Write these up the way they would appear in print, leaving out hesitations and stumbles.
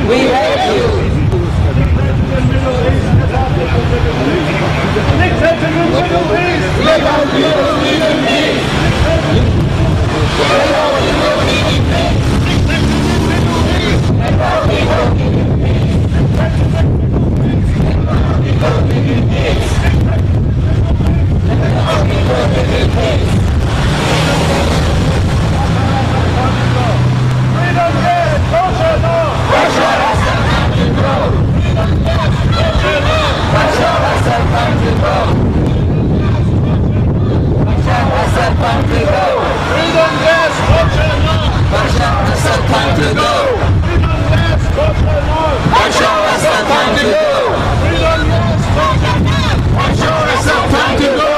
We hate you. Let our people live in peace. Let our people live in peace. Let our people live in peace. Let our people live in peace. Let our people live in peace. Freedom yes, Bashar no. Bashar Assad time to go. Bashar Assad time to go. Bashar Assad time to go. Freedom yes, Bashar no. Bashar Assad time to go. Freedom yes, Bashar no. Bashar Assad time to go. Freedom yes, Bashar no. Bashar Assad time to go.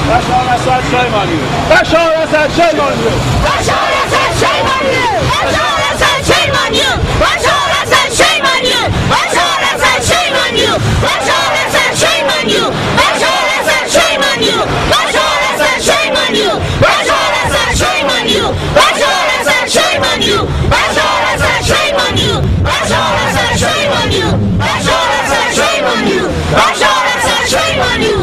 Bashar Assad, shame on you. Bashar Assad, shame on you. Bashar Assad, shame on you. Bashar Assad, shame on you. Bashar Assad, shame on you. Bashar Assad, shame on you. Bashar Assad, shame on you. Bashar Assad, shame on you. Bashar Assad, shame on you. Bashar Assad, shame on you. Bashar Assad, shame on you. Bashar Assad, shame on you. Bashar Assad, shame on you. Bashar Assad, shame on you. Bashar Assad, shame on you.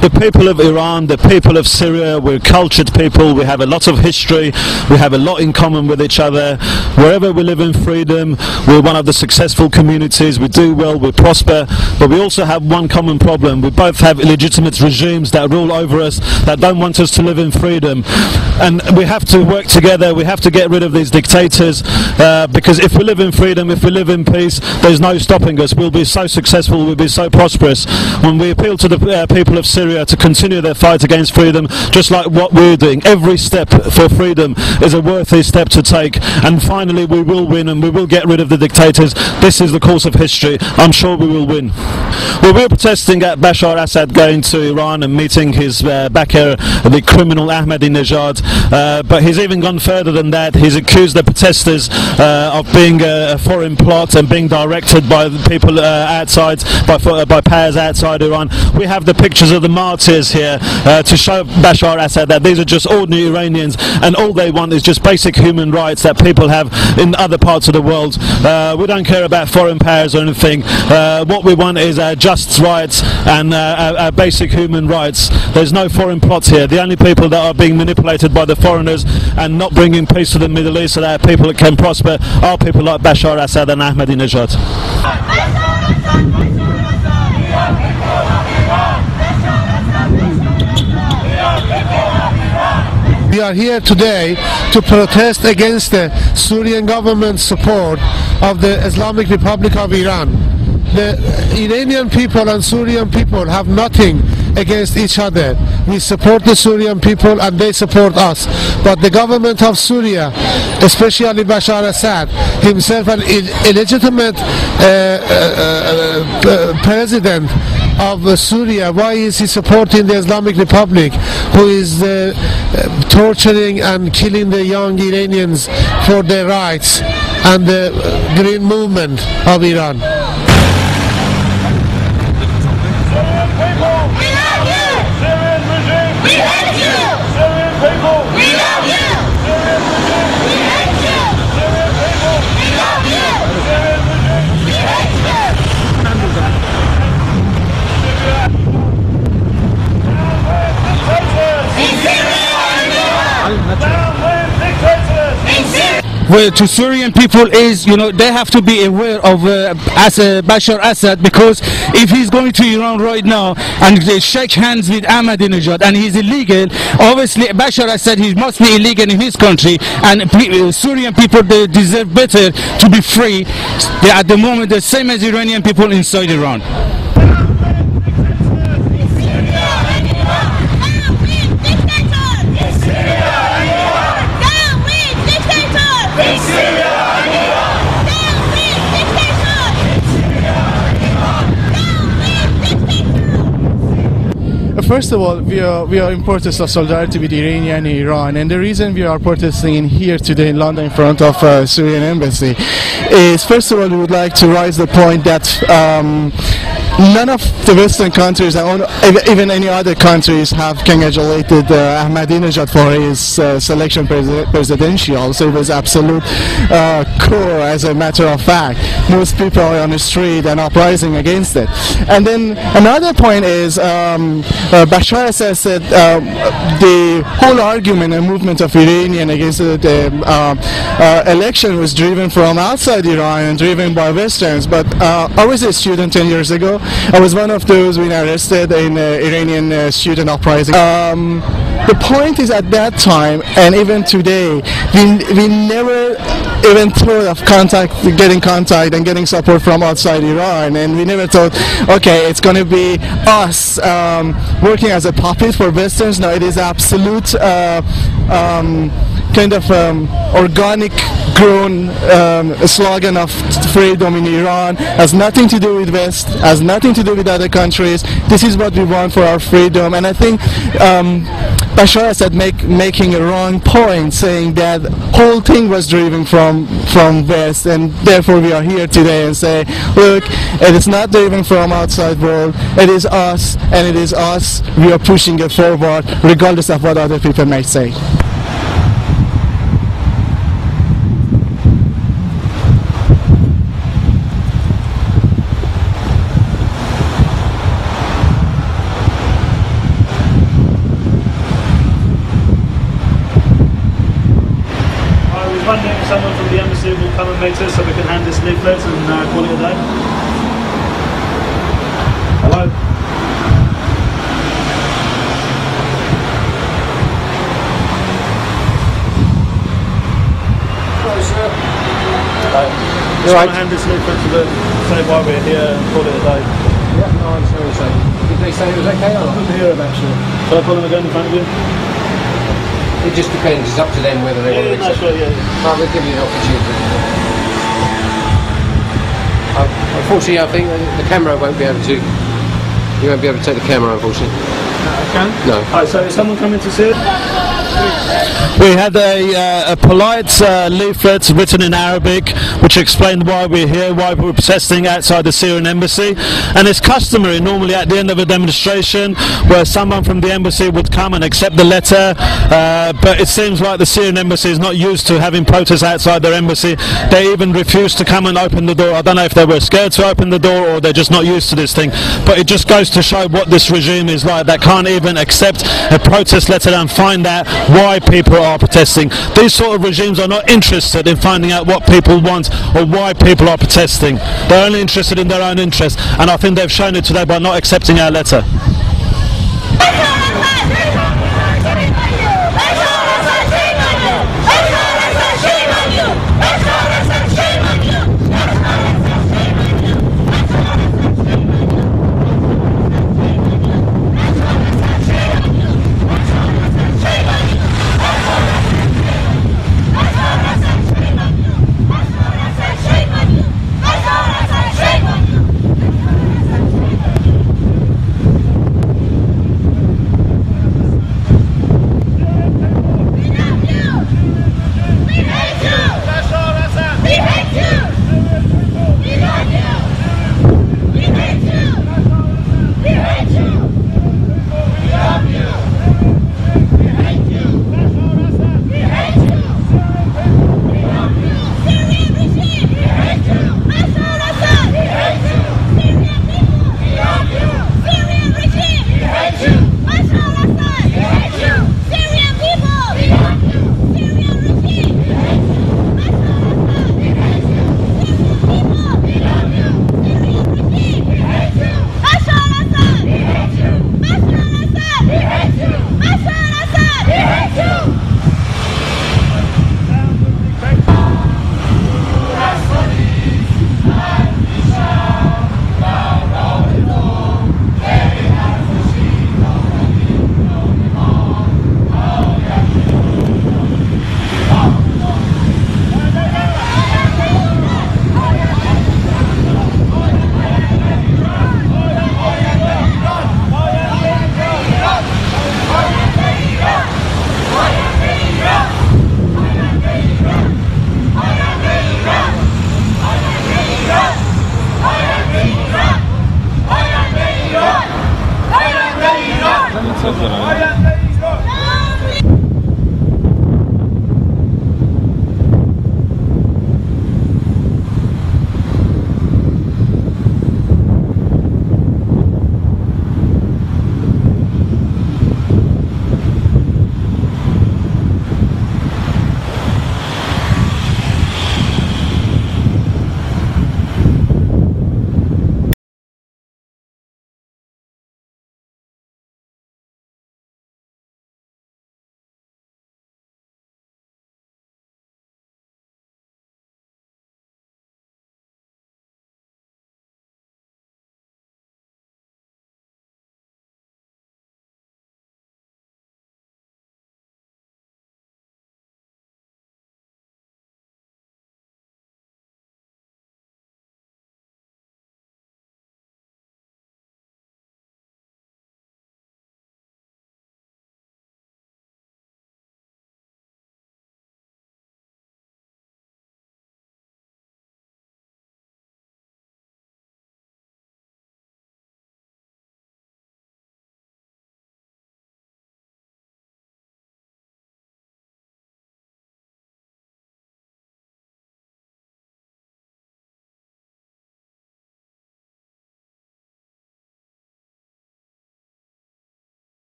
The people of Iran, the people of Syria, we're cultured people, we have a lot of history, we have a lot in common with each other. Wherever we live in freedom, we're one of the successful communities, we do well, we prosper, but we also have one common problem. We both have illegitimate regimes that rule over us, that don't want us to live in freedom. And we have to work together, we have to get rid of these dictators, because if we live in freedom, if we live in peace, there's no stopping us. We'll be so successful, we'll be so prosperous. When we appeal to the people of Syria to continue their fight against freedom, just like what we're doing, every step for freedom is a worthy step to take, and finally we will win and we will get rid of the dictators. This is the course of history. I'm sure we will win. Well, we're protesting at Bashar Assad going to Iran and meeting his backer, the criminal Ahmadinejad, but he's even gone further than that. He's accused the protesters of being a foreign plot and being directed by the people outside, by powers outside Iran. We have the pictures of the martyrs here to show Bashar Assad that these are just ordinary Iranians and all they want is just basic human rights that people have in other parts of the world. We don't care about foreign powers or anything. What we want is just rights and basic human rights. There's no foreign plots here. The only people that are being manipulated by the foreigners and not bringing peace to the Middle East so that people can prosper are people like Bashar Assad and Ahmadinejad. We are here today to protest against the Syrian government's support of the Islamic Republic of Iran. The Iranian people and Syrian people have nothing against each other. We support the Syrian people and they support us. But the government of Syria, especially Bashar Assad, himself an illegitimate president of Syria, why is he supporting the Islamic Republic, who is torturing and killing the young Iranians for their rights, and the Green Movement of Iran? Well, to Syrian people is, they have to be aware of Bashar Assad, because if he's going to Iran right now and they shake hands with Ahmadinejad and he's illegal, obviously Bashar Assad, he must be illegal in his country, and Syrian people, they deserve better to be free. They are at the moment the same as Iranian people inside Iran. First of all, we are in protest of solidarity with Iranian and Iran, and the reason we are protesting in here today in London in front of Syrian embassy is, first of all, we would like to raise the point that none of the Western countries, even any other countries, have congratulated Ahmadinejad for his selection presidential. So it was absolute core, as a matter of fact. Most people are on the street and uprising against it. And then another point is Bashar Assad said the whole argument and movement of Iranian against the election was driven from outside Iran and driven by Westerns. But I was a student 10 years ago. I was one of those being arrested in Iranian student uprising. The point is, at that time and even today, we never even thought of getting contact and getting support from outside Iran, and we never thought, okay, it's going to be us working as a puppet for Westerns. No, it is absolute kind of organic grown slogan of freedom in Iran. Has nothing to do with West, has nothing to do with other countries. This is what we want for our freedom. And I think Bashar Assad making a wrong point, saying that whole thing was driven from West, and therefore we are here today and say, look, it is not driven from outside world, it is us, and it is us, we are pushing it forward regardless of what other people may say. Wondering if someone from the embassy will come and meet us so we can hand this leaflet and call it a day. Hello? Hello, sir. Hello. Just right. want to hand this leaflet to say why we're here and call it a day. Yeah, no, I'm sorry, sir. Did they say it was okay or not? I couldn't hear him actually. Shall I call him again in front of you? It just depends. It's up to them whether they want to accept it. But we'll give you an opportunity. Unfortunately, I think the camera won't be able to. You won't be able to take the camera, unfortunately. Can? No. Alright, so is someone coming to see it? We had a polite leaflet written in Arabic which explained why we're here, why we're protesting outside the Syrian embassy. And it's customary normally at the end of a demonstration where someone from the embassy would come and accept the letter, but it seems like the Syrian embassy is not used to having protests outside their embassy. They even refused to come and open the door. I don't know if they were scared to open the door or they're just not used to this thing, but it just goes to show what this regime is like. That can't even accept a protest letter and find out why people are protesting. These sort of regimes are not interested in finding out what people want or why people are protesting. They're only interested in their own interests, and I think they've shown it today by not accepting our letter.